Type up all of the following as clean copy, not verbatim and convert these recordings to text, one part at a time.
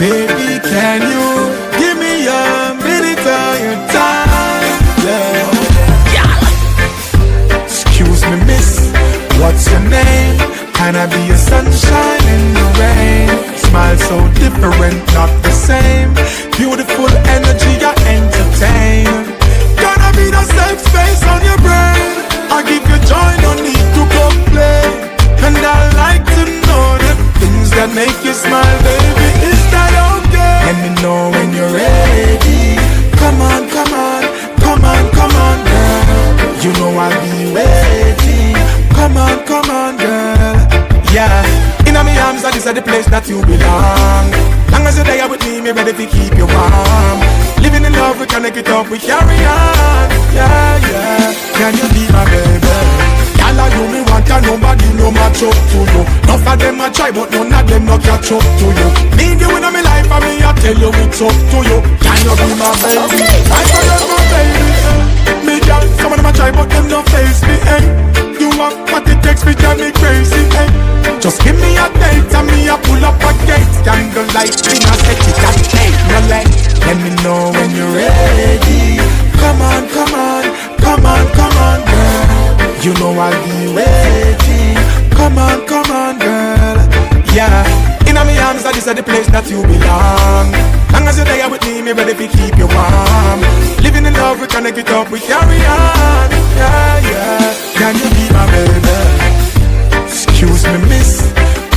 Baby, can you give me a minute of your time? Yeah. Excuse me, miss, what's your name? Can I be a sunshine in the rain? Smile so different, not the same. Beautiful energy, I entertain. Gonna be the safe space on your brain. I give you joy, no need to complain. And I like to know the things that make you smile, baby. Is that okay? Let me know when you're ready. Come on, come on, come on, come on, girl. You know I'll be waiting. Come on, girl. Yeah, in my arms, this is the place that you belong. Long as you're there with me ready to keep you warm. Living in love, we connect it up, we carry on. Yeah, yeah. Can you be my baby? Y'all you me want and nobody no match up to you. Enough of them a try but none of them no catch up to you. Need you in my life and me I tell you it's up to you. Can you be my baby? I can you my baby. Me girl, some of them a try but them no face me. Hey, you want what it takes me drive me crazy. Hey, just give me a date and me a pull up a gate. Candlelight me a set it at 8. No let me know when you're ready. Come on, come on, come on, come on, girl. You know I'll be waiting. Come on, girl. Yeah, in my arms, this is the place that you belong. Long as you're there with me ready to keep you warm. Living in love, we connect it up, we carry on. Yeah, yeah. Can you be my baby? Excuse me, miss,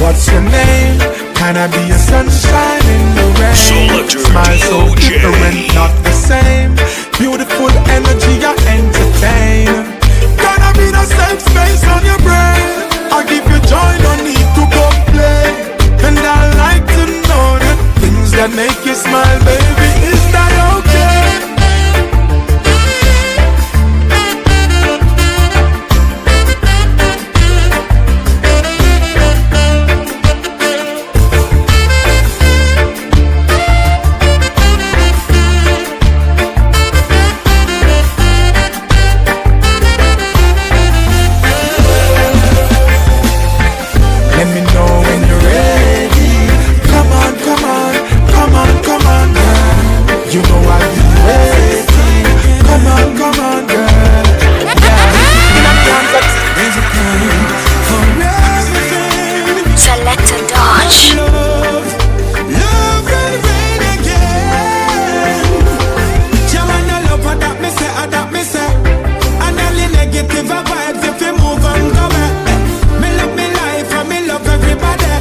what's your name? Can I be a sunshine in the rain? Selector Smile so Doj. different, not the same. Beautiful energy, I entertain. Gonna be the safe space on your brain. I'll give you joy, no need to complain. And I like to know the things that make you smile, baby. Is that okay? Selector Doj. Love will rain again. Jamana love that me say. And all the negative vibes if you move and go back. Me love me life and me love everybody.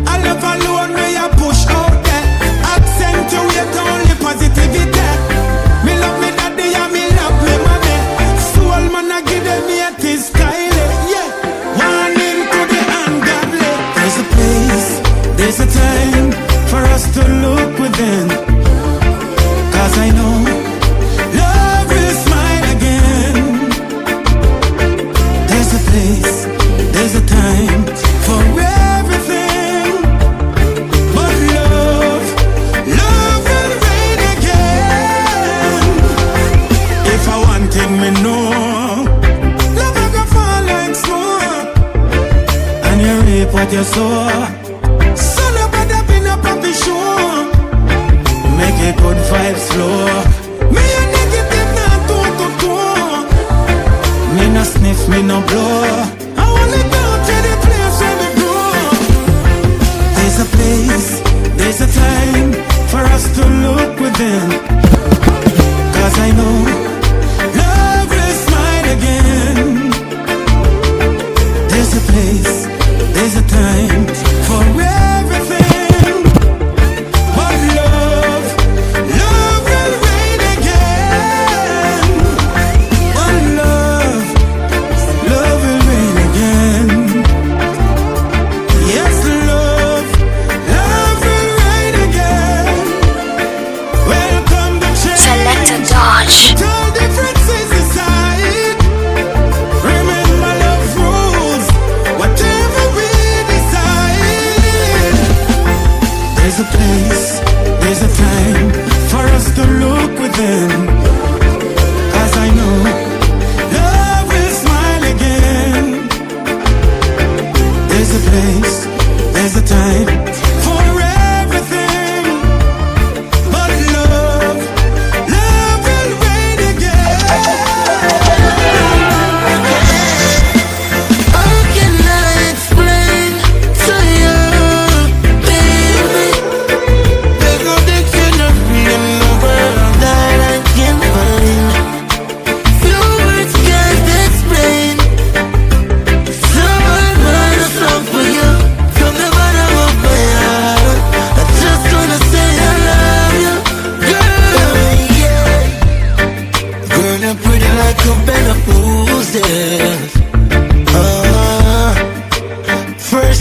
I love alone where you push out there. Accentuate only positivity. Me love me daddy and me love me mommy. Soul man I give them me a tis style. Yeah, one into the ungodly. There's a place, there's a time for us to look within. Cause I know love will smile again. There's a place, there's a time for everything. But love will reign again. If I want thing me know, love will go fall like smoke. And you reap what you sow. So nobody been up on the show. Make it good vibes flow. Me a negative not to. Me no sniff, me no blow. I only go to the place where me grow. There's a place, there's a time for us to look within. Cause I know love will smile again. There's a place, there's a time for everything. But love will reign again. But love will reign again. Yes, love will reign again. Welcome to change. Selector Doj. All differences aside, remember love rules. Whatever we decide, there's a place, there's a time for us to look within. Cause I know love will smile again. There's a place, there's a time for everything.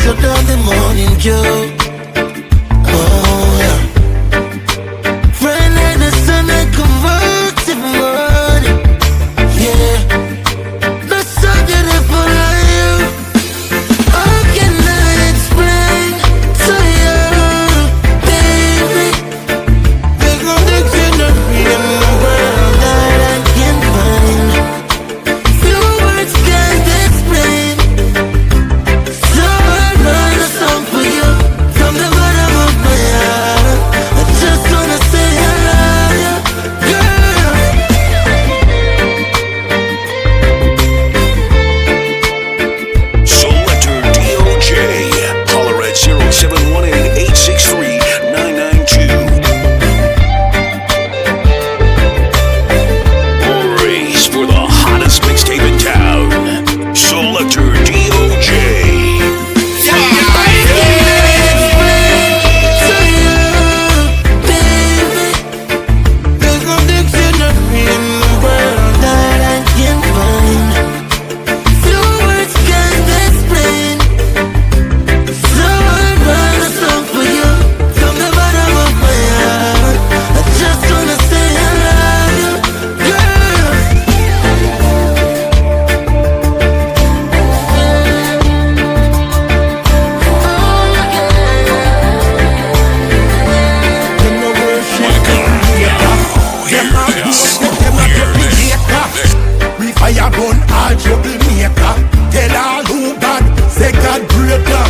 shut down the morning dew. Oh yeah. Friday night the sun I convert to morning. Yeah. The sun get up for you. How can I explain to you, baby? There's no dictionary in the world that I can find. Few words can't explain. So I write a song for you from the bottom of my heart. I just wanna say I love you, girl. Selector Doj. Holler at 071-863-992. Race for the hottest mixtape in town. Selector Doj. There's no dictionary in the world that I can find. Few words can't explain. So I write a song for you from the bottom of my heart. I just wanna say I love you, girl. Them no worship creator. Them a creator. We fire gun all troublemaker. Tell all who bad, say God greater.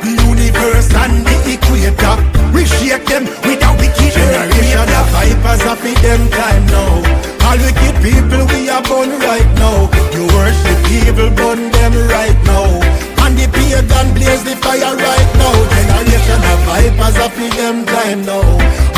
The universe and the equator. We shake them with a wicked generation. The vipers up in them time now. All wicked people we are born right now. You worship evil, burn them right now. And the pagan blaze the fire right now. Generation of vipers up in them time now.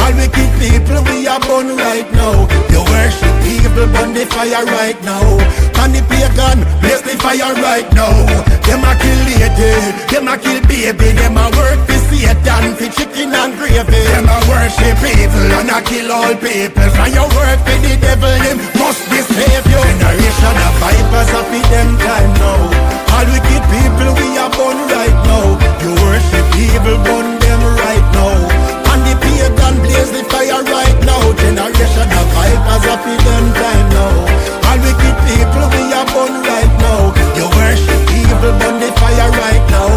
All wicked people we are born right now. You worship evil, burn the fire right now. And the pagan blaze the fire right now. Them a kill lady, them a kill baby. Them a work for Satan, for chicken and gravy. Them a worship evil and a kill all people. From your work for the devil, him must misbehave you. Generation of vipers up in them time now. All wicked people we are born right now. You worship evil, burn them right now. And the pagan blaze the fire right now. Generation of vipers up in them time now. All wicked people we are born right now. You worship evil, burn the fire right now.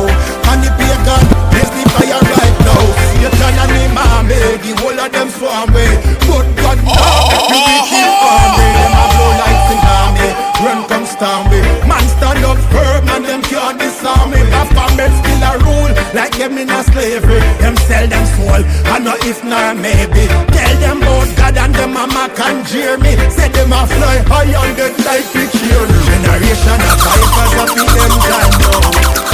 And the pagan blaze the fire right now. Satan and him army, the whole of them swarm way. But God now make you be kill army. Them a blow like tsunami, run come storm way. Man stand up firm and them can't disarm me. Baphomet still a rule like them in a slavery. Them sell them soul, I know if nor maybe. Tell them about God and them a mock and jeer me. Say them a fly high on the like we cheer. Generation of vipers up in them time now.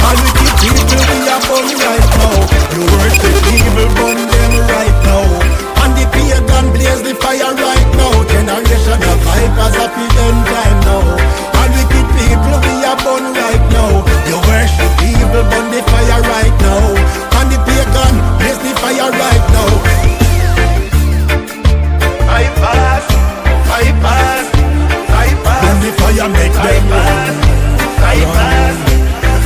All wicked people we are born right now. You worship evil, burn them right now. And the pagan blaze the fire right now. Generation of vipers up in them time now. All wicked people we are born right now. You worship evil, burn the fire right now. And the pagan blaze the fire right now. Vipers, vipers, vipers. When the fire make them run. Vipers,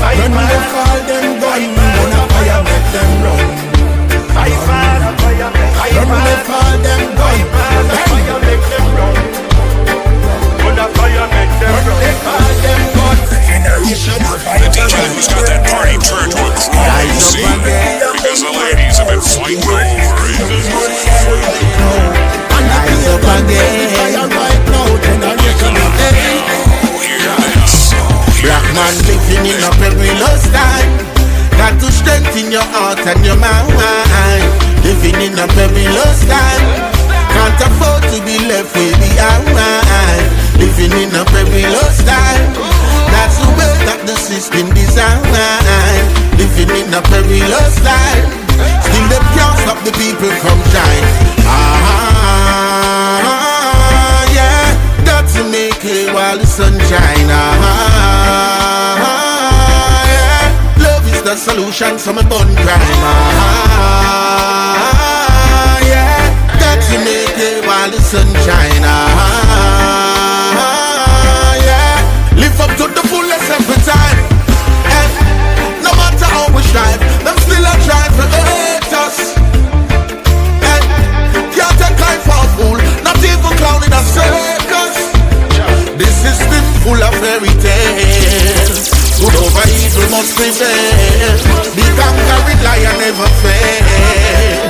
vipers. When they fall them gun, when the fire make them run. Vipers, vipers. When they fall them gun, the fire make them run. When the fire make them run. When they fall them gun, generation of The vipers. DJ who's got that party turned to a crazy because the ladies have been fighting over it. Rise up again. Black man living in a perilous time. Got to strengthen your heart and your mind. Living in a perilous time. Can't afford to be left way behind. Living in a perilous time. That's the way that the system designed. Living in a perilous time. Still they can't stop the people from shine. Yeah, got to make it while the sun shine. Yeah, love is the solution, so me burn crime. Yeah, got to make it while the sun shine. Yeah, live up to the fullest every time. And no matter how we strive, them still a try to hate us. Hey, can't take time for a fool, not even clown in a circus. This system full of fairy tales, good over evil must prevail. The conquering lion never fail.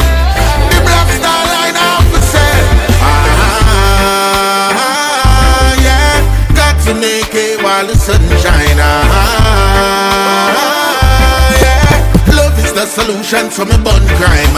The black star line off the set. Yeah, got to make it while the sun shine. Yeah, love is the solution to my bun crime.